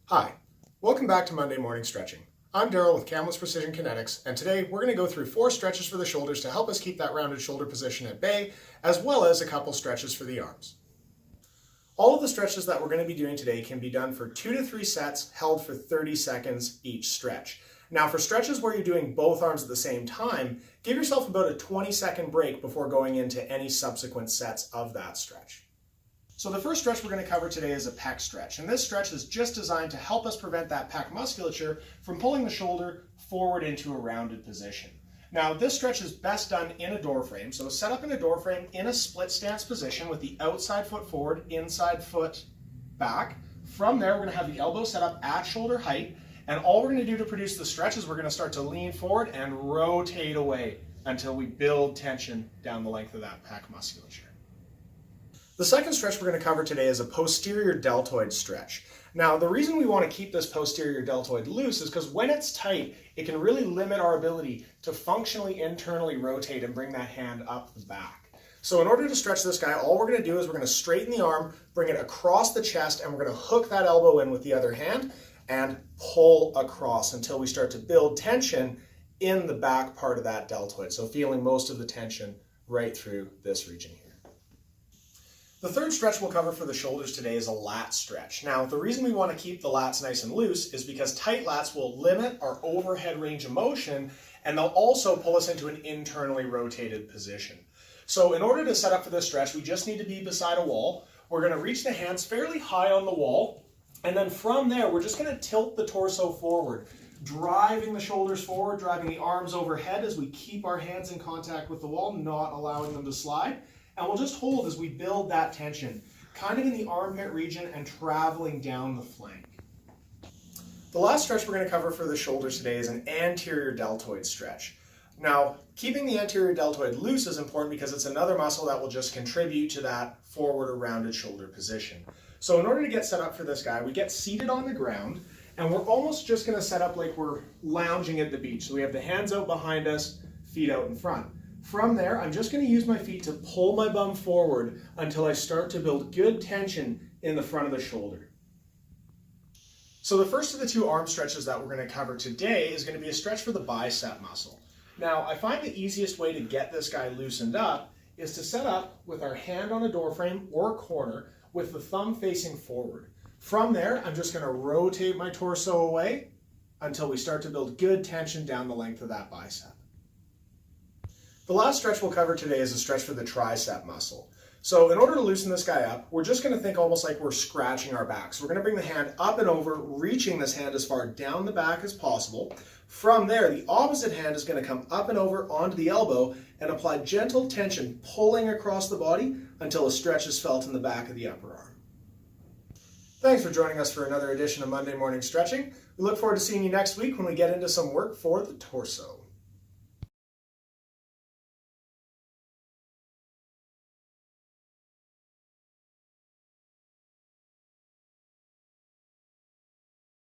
Hi, welcome back to Monday Morning Stretching. I'm Daryl with Kamloops Precision Kinetics, and today we're going to go through 4 stretches for the shoulders to help us keep that rounded shoulder position at bay, as well as a couple stretches for the arms. All of the stretches that we're going to be doing today can be done for 2 to 3 sets, held for 30 seconds each stretch. Now for stretches where you're doing both arms at the same time, give yourself about a 20-second break before going into any subsequent sets of that stretch. So the first stretch we're going to cover today is a pec stretch, and this stretch is just designed to help us prevent that pec musculature from pulling the shoulder forward into a rounded position. Now this stretch is best done in a door frame, so set up in a door frame in a split stance position with the outside foot forward, inside foot back. From there we're going to have the elbow set up at shoulder height, and all we're going to do to produce the stretch is we're going to start to lean forward and rotate away until we build tension down the length of that pec musculature. The second stretch we're going to cover today is a posterior deltoid stretch. Now, the reason we want to keep this posterior deltoid loose is because when it's tight, it can really limit our ability to functionally internally rotate and bring that hand up the back. So in order to stretch this guy, all we're going to do is we're going to straighten the arm, bring it across the chest, and we're going to hook that elbow in with the other hand and pull across until we start to build tension in the back part of that deltoid. So feeling most of the tension right through this region here. The third stretch we'll cover for the shoulders today is a lat stretch. Now, the reason we want to keep the lats nice and loose is because tight lats will limit our overhead range of motion, and they'll also pull us into an internally rotated position. So in order to set up for this stretch, we just need to be beside a wall. We're going to reach the hands fairly high on the wall, and then from there, we're just going to tilt the torso forward, driving the shoulders forward, driving the arms overhead as we keep our hands in contact with the wall, not allowing them to slide. And we'll just hold as we build that tension, kind of in the armpit region and traveling down the flank. The last stretch we're going to cover for the shoulders today is an anterior deltoid stretch. Now, keeping the anterior deltoid loose is important because it's another muscle that will just contribute to that forward or rounded shoulder position. So in order to get set up for this guy, we get seated on the ground, and we're almost just going to set up like we're lounging at the beach. So we have the hands out behind us, feet out in front. From there, I'm just going to use my feet to pull my bum forward until I start to build good tension in the front of the shoulder. So the first of the 2 arm stretches that we're going to cover today is going to be a stretch for the bicep muscle. Now, I find the easiest way to get this guy loosened up is to set up with our hand on a door frame or corner with the thumb facing forward. From there, I'm just going to rotate my torso away until we start to build good tension down the length of that bicep. The last stretch we'll cover today is a stretch for the tricep muscle. So in order to loosen this guy up, we're just going to think almost like we're scratching our back. So we're going to bring the hand up and over, reaching this hand as far down the back as possible. From there, the opposite hand is going to come up and over onto the elbow and apply gentle tension, pulling across the body until a stretch is felt in the back of the upper arm. Thanks for joining us for another edition of Monday Morning Stretching. We look forward to seeing you next week when we get into some work for the torso.